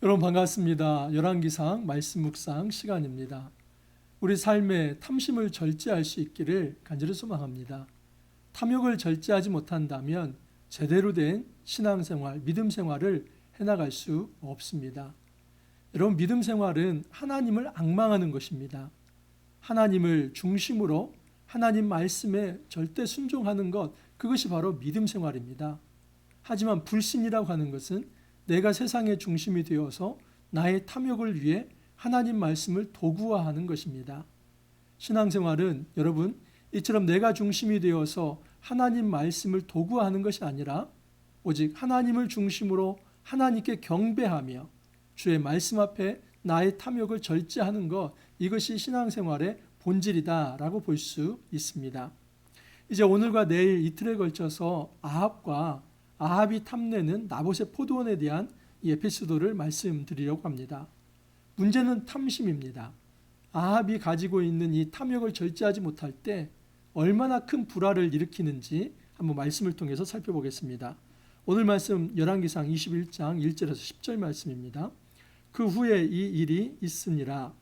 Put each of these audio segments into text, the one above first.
여러분 반갑습니다. 열왕기상 말씀 묵상 시간입니다. 우리 삶에 탐심을 절제할 수 있기를 간절히 소망합니다. 탐욕을 절제하지 못한다면 제대로 된 신앙생활, 믿음 생활을 해나갈 수 없습니다. 여러분, 믿음 생활은 하나님을 앙망하는 것입니다. 하나님을 중심으로 하나님 말씀에 절대 순종하는 것, 그것이 바로 믿음 생활입니다. 하지만 불신이라고 하는 것은 내가 세상의 중심이 되어서 나의 탐욕을 위해 하나님 말씀을 도구화하는 것입니다. 신앙생활은 여러분, 이처럼 내가 중심이 되어서 하나님 말씀을 도구화하는 것이 아니라 오직 하나님을 중심으로 하나님께 경배하며 주의 말씀 앞에 나의 탐욕을 절제하는 것, 이것이 신앙생활의 본질이다라고 볼 수 있습니다. 이제 오늘과 내일 이틀에 걸쳐서 아합이 탐내는 나봇의 포도원에 대한 이 에피소드를 말씀드리려고 합니다. 문제는 탐심입니다. 아합이 가지고 있는 이 탐욕을 절제하지 못할 때 얼마나 큰 불화를 일으키는지 한번 말씀을 통해서 살펴보겠습니다. 오늘 말씀 열왕기상 21장 1절에서 10절 말씀입니다. 그 후에 이 일이 있으니라.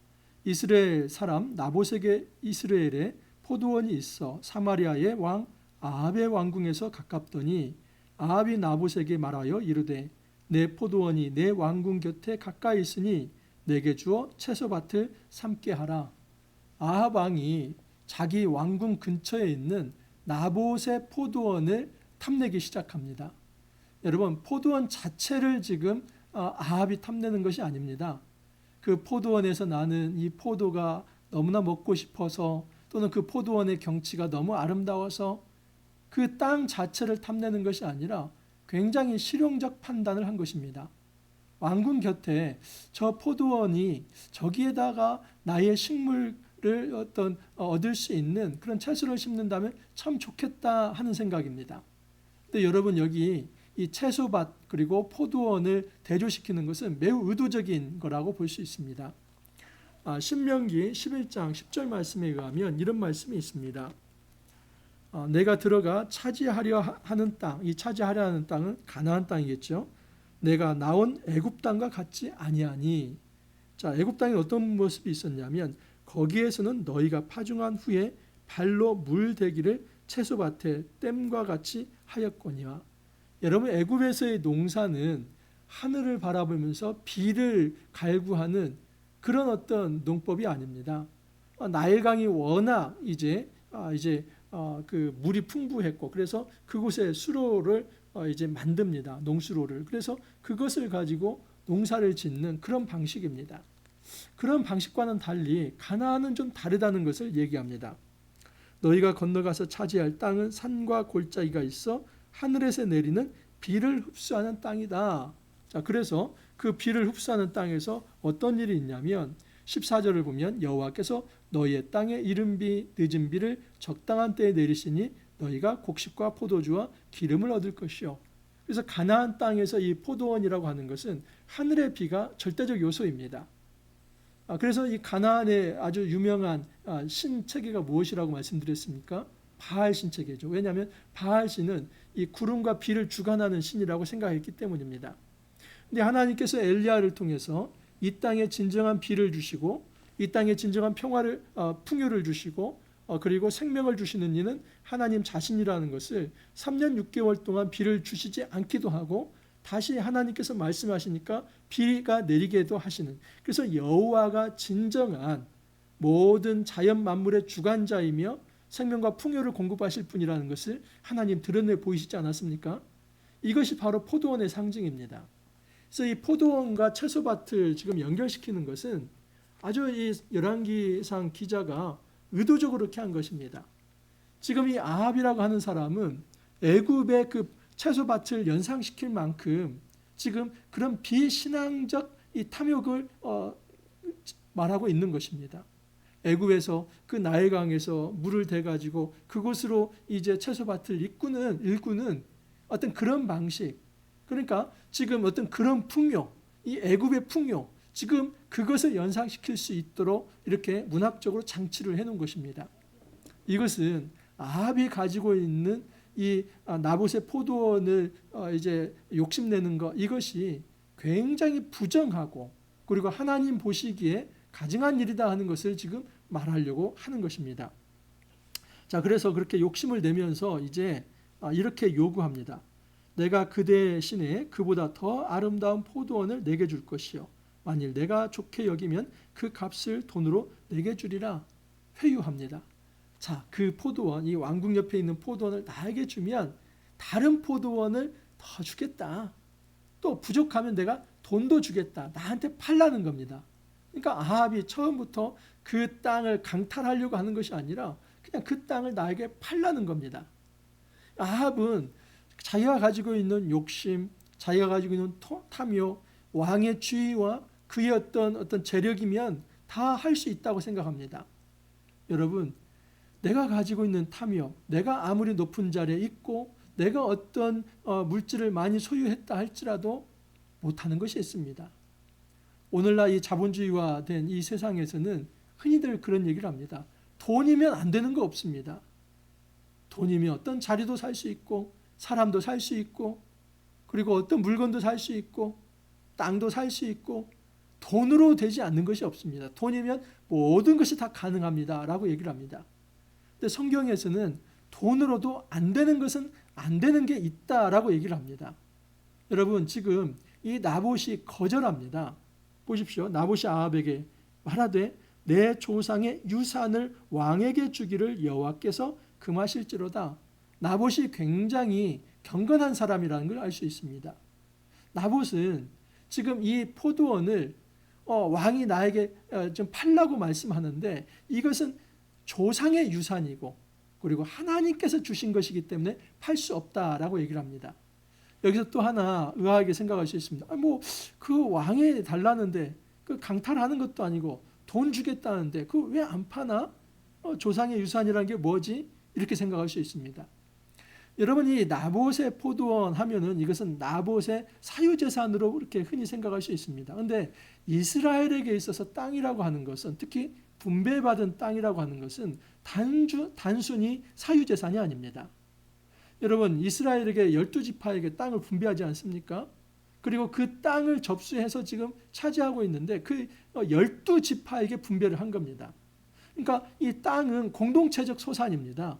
이스라엘 사람 나봇에게 이스라엘에 포도원이 있어 사마리아의 왕 아합의 왕궁에서 가깝더니 아합이 나봇에게 말하여 이르되 내 포도원이 내 왕궁 곁에 가까이 있으니 내게 주어 채소밭을 삼게 하라. 아합 왕이 자기 왕궁 근처에 있는 나봇의 포도원을 탐내기 시작합니다. 여러분, 포도원 자체를 지금 아합이 탐내는 것이 아닙니다. 그 포도원에서 나는 이 포도가 너무나 먹고 싶어서, 또는 그 포도원의 경치가 너무 아름다워서 그 땅 자체를 탐내는 것이 아니라 굉장히 실용적 판단을 한 것입니다. 왕궁 곁에 저 포도원이 저기에다가 나의 식물을 얻을 수 있는 그런 채소를 심는다면 참 좋겠다 하는 생각입니다. 근데 여러분, 여기 이 채소밭 그리고 포도원을 대조시키는 것은 매우 의도적인 거라고 볼 수 있습니다. 신명기 11장 10절 말씀에 의하면 이런 말씀이 있습니다. 내가 들어가 차지하려 하는 땅, 이 차지하려 하는 땅은 가나안 땅이겠죠. 내가 나온 애굽 땅과 같지 아니하니. 자, 애굽 땅에 어떤 모습이 있었냐면 거기에서는 너희가 파종한 후에 발로 물대기를 채소밭에 댐과 같이 하였거니와. 여러분, 애굽에서의 농사는 하늘을 바라보면서 비를 갈구하는 그런 어떤 농법이 아닙니다. 나일강이 워낙 이제 그 물이 풍부했고, 그래서 그곳에 수로를 이제 만듭니다. 농수로를. 그래서 그것을 가지고 농사를 짓는 그런 방식입니다. 그런 방식과는 달리 가나안은 좀 다르다는 것을 얘기합니다. 너희가 건너가서 차지할 땅은 산과 골짜기가 있어 하늘에서 내리는 비를 흡수하는 땅이다. 자, 그래서 그 비를 흡수하는 땅에서 어떤 일이 있냐면 14절을 보면 여호와께서 너희의 땅에 이른 비 늦은 비를 적당한 때에 내리시니 너희가 곡식과 포도주와 기름을 얻을 것이요. 그래서 가나안 땅에서 이 포도원이라고 하는 것은 하늘의 비가 절대적 요소입니다. 그래서 이 가나안의 아주 유명한 신체계가 무엇이라고 말씀드렸습니까? 바알 신체계죠. 왜냐하면 바알 신은 이 구름과 비를 주관하는 신이라고 생각했기 때문입니다. 근데 하나님께서 엘리야를 통해서 이 땅에 진정한 비를 주시고 이 땅에 진정한 풍요를 주시고 그리고 생명을 주시는 이는 하나님 자신이라는 것을 3년 6개월 동안 비를 주시지 않기도 하고 다시 하나님께서 말씀하시니까 비가 내리게도 하시는, 그래서 여호와가 진정한 모든 자연 만물의 주관자이며 생명과 풍요를 공급하실 분이라는 것을 하나님 드러내 보이시지 않았습니까? 이것이 바로 포도원의 상징입니다. 그래서 이 포도원과 채소밭을 지금 연결시키는 것은 아주 이 열왕기상 기자가 의도적으로 그렇게 한 것입니다. 지금 이 아합이라고 하는 사람은 애굽의 그 채소밭을 연상시킬 만큼 지금 그런 비신앙적 이 탐욕을 말하고 있는 것입니다. 애굽에서 그 나일강에서 물을 대가지고 그곳으로 이제 채소밭을 일구는 어떤 그런 방식, 그러니까 지금 어떤 그런 풍요, 이 애굽의 풍요, 지금 그것을 연상시킬 수 있도록 이렇게 문학적으로 장치를 해놓은 것입니다. 이것은 아합이 가지고 있는 이 나봇의 포도원을 이제 욕심내는 것, 이것이 굉장히 부정하고 그리고 하나님 보시기에 가증한 일이다 하는 것을 지금 말하려고 하는 것입니다. 자, 그래서 그렇게 욕심을 내면서 이제 이렇게 요구합니다. 내가 그 대신에 그보다 더 아름다운 포도원을 내게 줄 것이요 만일 내가 좋게 여기면 그 값을 돈으로 내게 주리라 회유합니다. 자, 그 포도원, 이 왕궁 옆에 있는 포도원을 나에게 주면 다른 포도원을 더 주겠다. 또 부족하면 내가 돈도 주겠다. 나한테 팔라는 겁니다. 그러니까 아합이 처음부터 그 땅을 강탈하려고 하는 것이 아니라 그냥 그 땅을 나에게 팔라는 겁니다. 아합은 자기가 가지고 있는 욕심, 자기가 가지고 있는 탐욕, 왕의 지위와 그의 어떤 재력이면 다 할 수 있다고 생각합니다. 여러분, 내가 가지고 있는 탐욕, 내가 아무리 높은 자리에 있고 내가 어떤 물질을 많이 소유했다 할지라도 못하는 것이 있습니다. 오늘날 이 자본주의화된 이 세상에서는 흔히들 그런 얘기를 합니다. 돈이면 안 되는 거 없습니다. 돈이면 어떤 자리도 살 수 있고 사람도 살 수 있고 그리고 어떤 물건도 살 수 있고 땅도 살 수 있고 돈으로 되지 않는 것이 없습니다. 돈이면 모든 것이 다 가능합니다 라고 얘기를 합니다. 근데 성경에서는 돈으로도 안 되는 것은 안 되는 게 있다라고 얘기를 합니다. 여러분, 지금 이 나봇이 거절합니다. 보십시오. 나봇이 아합에게 말하되 내 조상의 유산을 왕에게 주기를 여호와께서 금하실지로다. 나봇이 굉장히 경건한 사람이라는 걸 알 수 있습니다. 나봇은 지금 이 포도원을 왕이 나에게 좀 팔라고 말씀하는데 이것은 조상의 유산이고 그리고 하나님께서 주신 것이기 때문에 팔 수 없다라고 얘기를 합니다. 여기서 또 하나 의아하게 생각할 수 있습니다. 그 왕에 달라는데 그 강탈하는 것도 아니고 돈 주겠다는데 그 왜 안 파나? 조상의 유산이라는 게 뭐지? 이렇게 생각할 수 있습니다. 여러분, 이 나봇의 포도원 하면은 이것은 나봇의 사유재산으로 그렇게 흔히 생각할 수 있습니다. 그런데 이스라엘에게 있어서 땅이라고 하는 것은 특히 분배받은 땅이라고 하는 것은 단순히 사유재산이 아닙니다. 여러분, 이스라엘에게 12지파에게 땅을 분배하지 않습니까? 그리고 그 땅을 접수해서 지금 차지하고 있는데 그 12지파에게 분배를 한 겁니다. 그러니까 이 땅은 공동체적 소산입니다.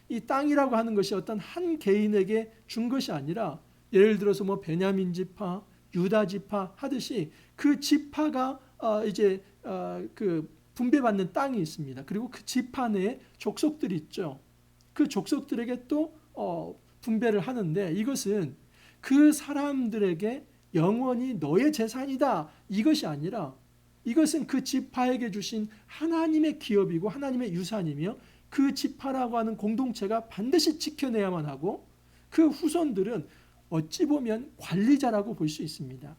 이 땅이라고 하는 것이 어떤 한 개인에게 준 것이 아니라 예를 들어서 뭐 베냐민 지파, 유다 지파 하듯이 그 지파가 이제 그 분배받는 땅이 있습니다. 그리고 그 지파 내에 족속들이 있죠. 그 족속들에게 또 분배를 하는데 이것은 그 사람들에게 영원히 너의 재산이다 이것이 아니라 이것은 그 지파에게 주신 하나님의 기업이고 하나님의 유산이며 그 지파라고 하는 공동체가 반드시 지켜내야만 하고 그 후손들은 어찌 보면 관리자라고 볼 수 있습니다.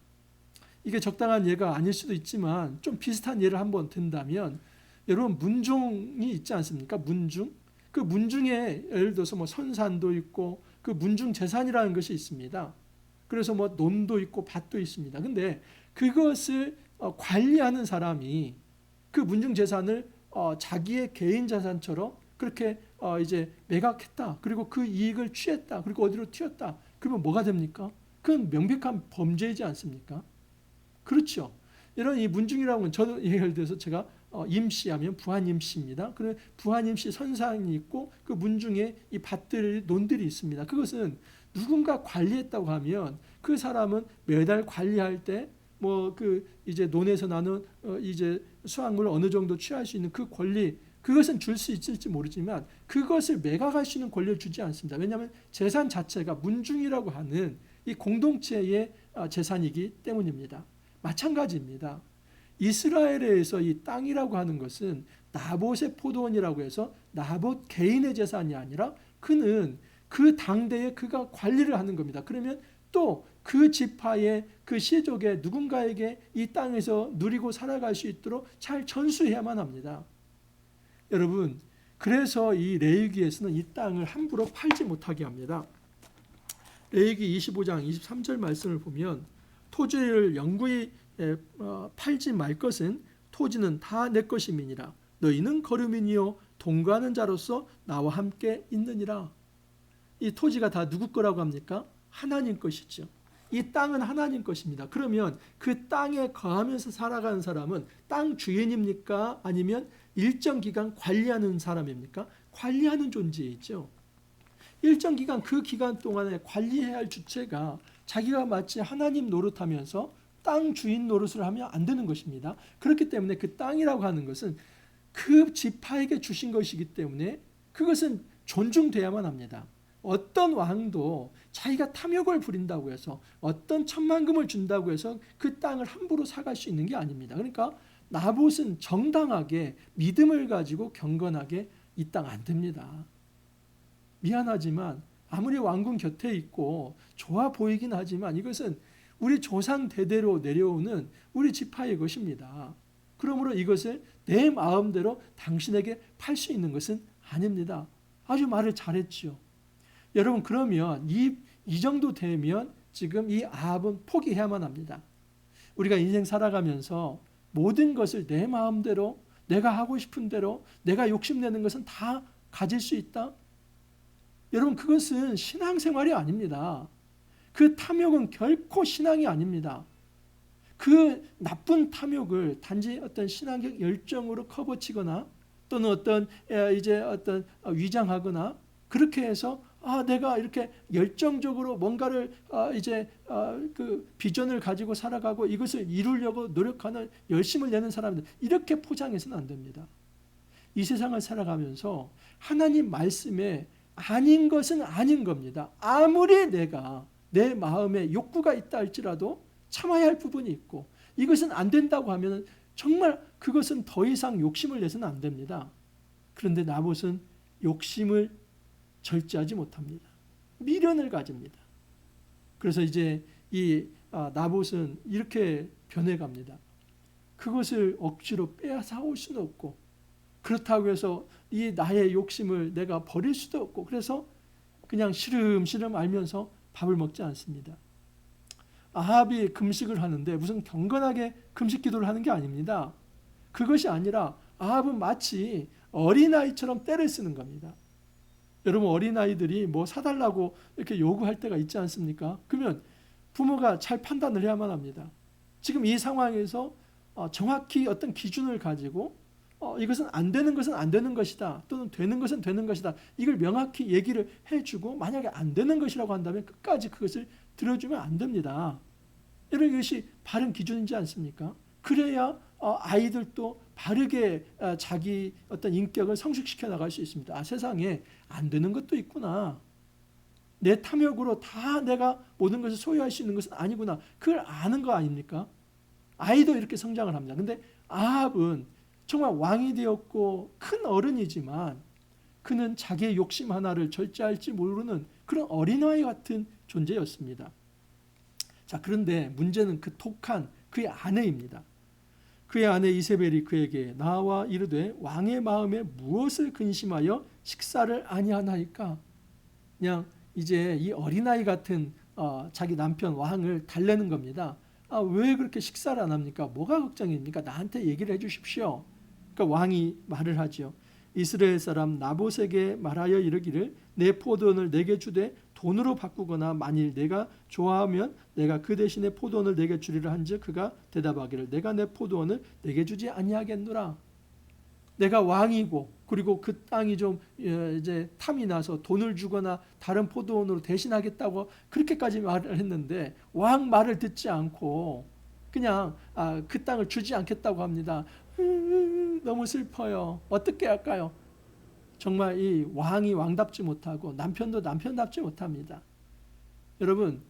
이게 적당한 예가 아닐 수도 있지만 좀 비슷한 예를 한번 든다면 여러분 문종이 있지 않습니까? 문중. 그 문중에 예를 들어서 뭐 선산도 있고 그 문중 재산이라는 것이 있습니다. 그래서 뭐 논도 있고 밭도 있습니다. 근데 그것을 관리하는 사람이 그 문중 재산을 자기의 개인 자산처럼 그렇게 이제 매각했다. 그리고 그 이익을 취했다. 그리고 어디로 튀었다. 그러면 뭐가 됩니까? 그건 명백한 범죄이지 않습니까? 그렇죠. 이런 이 문중이라고 하면 저도 예를 들어서 제가 임시하면 부한 임시입니다. 그래 부한 임시 선상이 있고 그 문중에 이 밭들 논들이 있습니다. 그것은 누군가 관리했다고 하면 그 사람은 매달 관리할 때 뭐 그 이제 논에서 나는 이제 수확물을 어느 정도 취할 수 있는 그 권리 그것은 줄 수 있을지 모르지만 그것을 매각할 수 있는 권리를 주지 않습니다. 왜냐하면 재산 자체가 문중이라고 하는 이 공동체의 재산이기 때문입니다. 마찬가지입니다. 이스라엘에서 이 땅이라고 하는 것은 나봇의 포도원이라고 해서 나봇 개인의 재산이 아니라 그는 그 당대에 그가 관리를 하는 겁니다. 그러면 또 그 지파의 그 시족의 누군가에게 이 땅에서 누리고 살아갈 수 있도록 잘 전수해야만 합니다. 여러분, 그래서 이 레위기에서는 이 땅을 함부로 팔지 못하게 합니다. 레위기 25장 23절 말씀을 보면 토지를 영구히 팔지 말 것은 토지는 다 내 것임이니라. 너희는 거류민이요 동거하는 자로서 나와 함께 있느니라. 이 토지가 다 누구 거라고 합니까? 하나님 것이죠. 이 땅은 하나님 것입니다. 그러면 그 땅에 거하면서 살아가는 사람은 땅 주인입니까? 아니면 일정 기간 관리하는 사람입니까? 관리하는 존재이죠. 일정 기간, 그 기간 동안에 관리해야 할 주체가 자기가 마치 하나님 노릇하면서 땅 주인 노릇을 하면 안 되는 것입니다. 그렇기 때문에 그 땅이라고 하는 것은 그 지파에게 주신 것이기 때문에 그것은 존중돼야만 합니다. 어떤 왕도 자기가 탐욕을 부린다고 해서 어떤 천만금을 준다고 해서 그 땅을 함부로 사갈 수 있는 게 아닙니다. 그러니까 나봇은 정당하게 믿음을 가지고 경건하게 이 땅 안 됩니다. 미안하지만 아무리 왕궁 곁에 있고 좋아 보이긴 하지만 이것은 우리 조상 대대로 내려오는 우리 지파의 것입니다. 그러므로 이것을 내 마음대로 당신에게 팔 수 있는 것은 아닙니다. 아주 말을 잘했죠. 여러분, 그러면 이 정도 되면 지금 이 아합은 포기해야만 합니다. 우리가 인생 살아가면서 모든 것을 내 마음대로, 내가 하고 싶은 대로, 내가 욕심내는 것은 다 가질 수 있다? 여러분, 그것은 신앙생활이 아닙니다. 그 탐욕은 결코 신앙이 아닙니다. 그 나쁜 탐욕을 단지 어떤 신앙적 열정으로 커버치거나 또는 어떤 위장하거나 그렇게 해서 내가 이렇게 열정적으로 뭔가를 그 비전을 가지고 살아가고 이것을 이루려고 노력하는 열심을 내는 사람들, 이렇게 포장해서는 안 됩니다. 이 세상을 살아가면서 하나님 말씀에 아닌 것은 아닌 겁니다. 아무리 내가 내 마음에 욕구가 있다 할지라도 참아야 할 부분이 있고 이것은 안 된다고 하면 정말 그것은 더 이상 욕심을 내서는 안 됩니다. 그런데 나봇은 욕심을 절제하지 못합니다. 미련을 가집니다. 그래서 이제 이 나봇은 이렇게 변해갑니다. 그것을 억지로 빼앗아올 수는 없고 그렇다고 해서 이 나의 욕심을 내가 버릴 수도 없고 그래서 그냥 시름시름 알면서 밥을 먹지 않습니다. 아합이 금식을 하는데 무슨 경건하게 금식 기도를 하는 게 아닙니다. 그것이 아니라 아합은 마치 어린아이처럼 떼를 쓰는 겁니다. 여러분, 어린아이들이 뭐 사달라고 이렇게 요구할 때가 있지 않습니까? 그러면 부모가 잘 판단을 해야만 합니다. 지금 이 상황에서 정확히 어떤 기준을 가지고 이것은 안 되는 것은 안 되는 것이다. 또는 되는 것은 되는 것이다. 이걸 명확히 얘기를 해주고 만약에 안 되는 것이라고 한다면 끝까지 그것을 들어주면 안 됩니다. 이런 것이 바른 기준이지 않습니까? 그래야 아이들도 바르게 자기 어떤 인격을 성숙시켜 나갈 수 있습니다. 세상에 안 되는 것도 있구나. 내 탐욕으로 다 내가 모든 것을 소유할 수 있는 것은 아니구나. 그걸 아는 거 아닙니까? 아이도 이렇게 성장을 합니다. 근데 아합은 정말 왕이 되었고 큰 어른이지만 그는 자기의 욕심 하나를 절제할지 모르는 그런 어린아이 같은 존재였습니다. 자, 그런데 문제는 그 독한 그의 아내입니다. 그의 아내 이세벨이 그에게 나와 이르되 왕의 마음에 무엇을 근심하여 식사를 아니하나이까? 그냥 이제 이 어린아이 같은 자기 남편 왕을 달래는 겁니다. 왜 그렇게 식사를 안 합니까? 뭐가 걱정입니까? 나한테 얘기를 해주십시오. 그러니까 왕이 말을 하죠. 이스라엘 사람 나봇에게 말하여 이르기를 내 포도원을 내게 주되 돈으로 바꾸거나 만일 내가 좋아하면 내가 그 대신에 포도원을 내게 주리라 한즉 그가 대답하기를 내가 내 포도원을 내게 주지 아니하겠노라. 내가 왕이고 그리고 그 땅이 좀 이제 탐이 나서 돈을 주거나 다른 포도원으로 대신하겠다고 그렇게까지 말을 했는데 왕 말을 듣지 않고 그냥 그 땅을 주지 않겠다고 합니다. 너무 슬퍼요. 어떻게 할까요? 정말 이 왕이 왕답지 못하고 남편도 남편답지 못합니다. 여러분,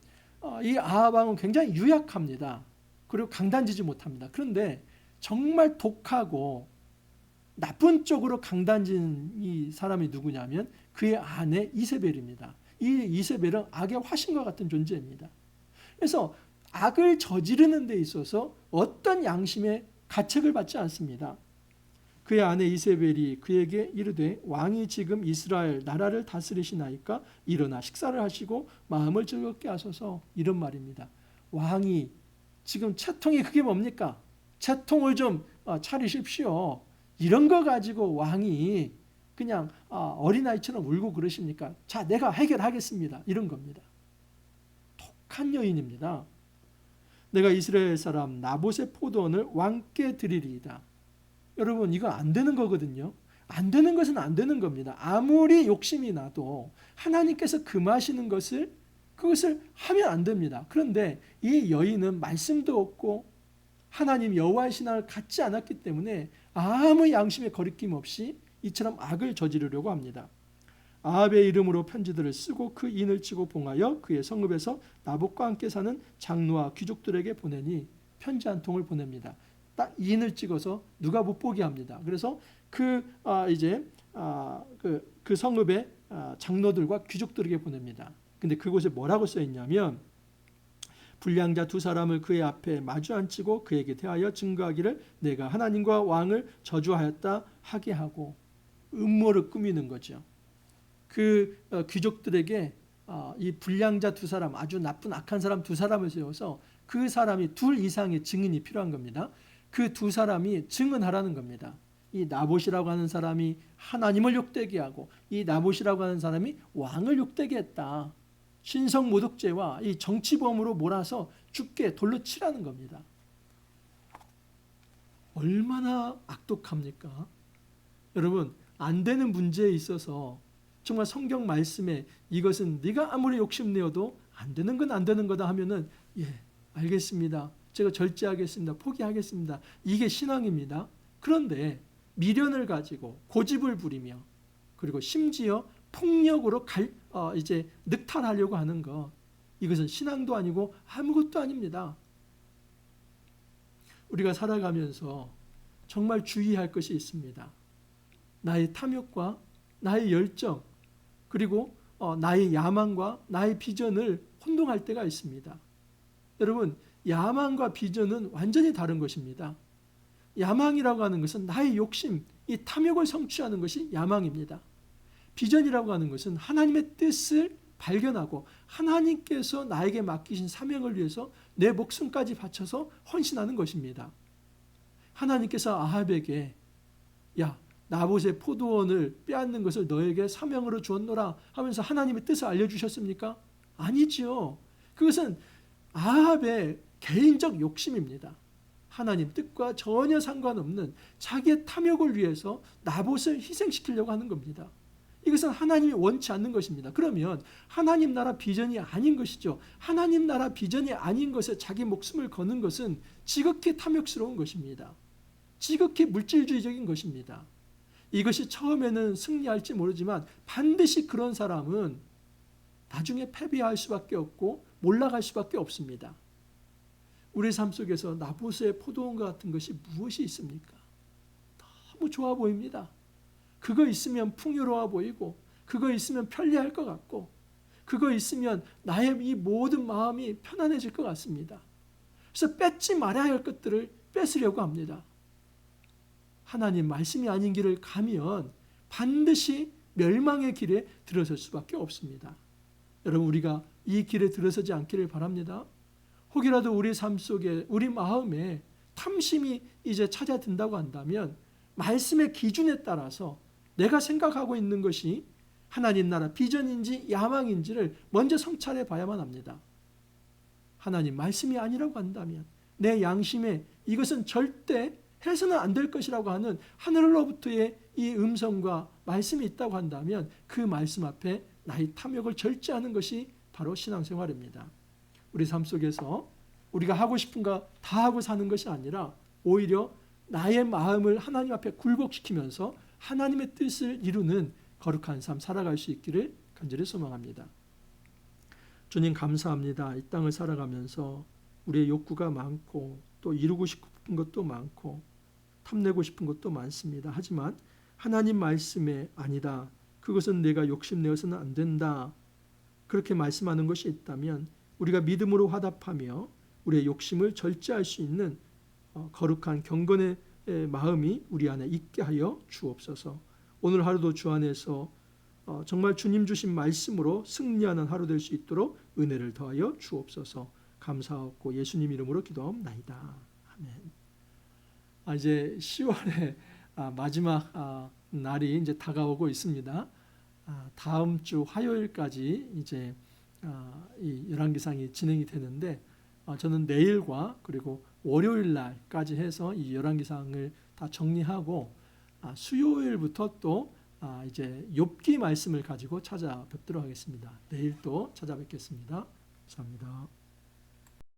이 아합 왕은 굉장히 유약합니다. 그리고 강단지지 못합니다. 그런데 정말 독하고 나쁜 쪽으로 강단진 이 사람이 누구냐면 그의 아내 이세벨입니다. 이 이세벨은 악의 화신과 같은 존재입니다. 그래서 악을 저지르는 데 있어서 어떤 양심의 가책을 받지 않습니다. 그의 아내 이세벨이 그에게 이르되 왕이 지금 이스라엘 나라를 다스리시나이까 일어나 식사를 하시고 마음을 즐겁게 하소서. 이런 말입니다. 왕이 지금 채통이 그게 뭡니까? 채통을 좀 차리십시오. 이런 거 가지고 왕이 그냥 어린아이처럼 울고 그러십니까? 자, 내가 해결하겠습니다. 이런 겁니다. 악한 여인입니다. 내가 이스라엘 사람 나봇의 포도원을 왕께 드리리이다. 여러분, 이거 안 되는 거거든요. 안 되는 것은 안 되는 겁니다. 아무리 욕심이 나도 하나님께서 금하시는 그것을 하면 안 됩니다. 그런데 이 여인은 말씀도 없고 하나님 여호와의 신앙을 갖지 않았기 때문에 아무 양심의 거리낌 없이 이처럼 악을 저지르려고 합니다. 아합의 이름으로 편지들을 쓰고 그 인을 치고 봉하여 그의 성읍에서 나봇과 함께 사는 장로와 귀족들에게 보내니 편지 한 통을 보냅니다. 딱 인을 찍어서 누가 못 보게 합니다. 그래서 그 성읍의 장로들과 귀족들에게 보냅니다. 근데 그곳에 뭐라고 써 있냐면 불량자 두 사람을 그의 앞에 마주 앉히고 그에게 대하여 증거하기를 내가 하나님과 왕을 저주하였다 하게 하고 음모를 꾸미는 거죠. 그 귀족들에게 이 불량자 두 사람, 아주 나쁜 악한 사람 두 사람을 세워서 그 사람이 둘 이상의 증인이 필요한 겁니다. 그 두 사람이 증언하라는 겁니다. 이 나봇이라고 하는 사람이 하나님을 욕되게 하고 이 나봇이라고 하는 사람이 왕을 욕되게 했다. 신성모독죄와 이 정치범으로 몰아서 죽게 돌로 치라는 겁니다. 얼마나 악독합니까? 여러분, 안 되는 문제에 있어서 정말 성경 말씀에 이것은 네가 아무리 욕심내어도 안 되는 건 안 되는 거다 하면은 예, 알겠습니다. 제가 절제하겠습니다. 포기하겠습니다. 이게 신앙입니다. 그런데 미련을 가지고 고집을 부리며 그리고 심지어 폭력으로 늑탈하려고 하는 것, 이것은 신앙도 아니고 아무것도 아닙니다. 우리가 살아가면서 정말 주의할 것이 있습니다. 나의 탐욕과 나의 열정 그리고 나의 야망과 나의 비전을 혼동할 때가 있습니다. 여러분, 야망과 비전은 완전히 다른 것입니다. 야망이라고 하는 것은 나의 욕심, 이 탐욕을 성취하는 것이 야망입니다. 비전이라고 하는 것은 하나님의 뜻을 발견하고 하나님께서 나에게 맡기신 사명을 위해서 내 목숨까지 바쳐서 헌신하는 것입니다. 하나님께서 아합에게 야, 나봇의 포도원을 빼앗는 것을 너에게 사명으로 주었노라 하면서 하나님의 뜻을 알려주셨습니까? 아니지요. 그것은 아합의 개인적 욕심입니다. 하나님 뜻과 전혀 상관없는 자기의 탐욕을 위해서 나봇을 희생시키려고 하는 겁니다. 이것은 하나님이 원치 않는 것입니다. 그러면 하나님 나라 비전이 아닌 것이죠. 하나님 나라 비전이 아닌 것에 자기 목숨을 거는 것은 지극히 탐욕스러운 것입니다. 지극히 물질주의적인 것입니다. 이것이 처음에는 승리할지 모르지만 반드시 그런 사람은 나중에 패배할 수밖에 없고 몰락할 수밖에 없습니다. 우리 삶 속에서 나봇의 포도원과 같은 것이 무엇이 있습니까? 너무 좋아 보입니다. 그거 있으면 풍요로워 보이고 그거 있으면 편리할 것 같고 그거 있으면 나의 이 모든 마음이 편안해질 것 같습니다. 그래서 뺏지 말아야 할 것들을 뺏으려고 합니다. 하나님 말씀이 아닌 길을 가면 반드시 멸망의 길에 들어설 수밖에 없습니다. 여러분, 우리가 이 길에 들어서지 않기를 바랍니다. 혹이라도 우리 삶 속에 우리 마음에 탐심이 이제 찾아든다고 한다면 말씀의 기준에 따라서 내가 생각하고 있는 것이 하나님 나라 비전인지 야망인지를 먼저 성찰해 봐야만 합니다. 하나님 말씀이 아니라고 한다면 내 양심에 이것은 절대 해서는 안 될 것이라고 하는 하늘로부터의 이 음성과 말씀이 있다고 한다면 그 말씀 앞에 나의 탐욕을 절제하는 것이 바로 신앙생활입니다. 우리 삶 속에서 우리가 하고 싶은 거 다 하고 사는 것이 아니라 오히려 나의 마음을 하나님 앞에 굴복시키면서 하나님의 뜻을 이루는 거룩한 삶 살아갈 수 있기를 간절히 소망합니다. 주님 감사합니다. 이 땅을 살아가면서 우리의 욕구가 많고 또 이루고 싶은 것도 많고 탐내고 싶은 것도 많습니다. 하지만 하나님 말씀에 아니다. 그것은 내가 욕심내어서는 안 된다. 그렇게 말씀하는 것이 있다면 우리가 믿음으로 화답하며 우리의 욕심을 절제할 수 있는 거룩한 경건의 마음이 우리 안에 있게 하여 주옵소서. 오늘 하루도 주 안에서 정말 주님 주신 말씀으로 승리하는 하루 될 수 있도록 은혜를 더하여 주옵소서. 감사하고 예수님 이름으로 기도하옵나이다. 아멘. 이제 10월의 마지막 날이 이제 다가오고 있습니다. 다음 주 화요일까지 이제 이 열왕기상이 진행이 되는데 저는 내일과 그리고 월요일 날까지 해서 이 열왕기상을 다 정리하고 수요일부터 또 이제 욥기 말씀을 가지고 찾아뵙도록 하겠습니다. 내일 또 찾아뵙겠습니다. 감사합니다.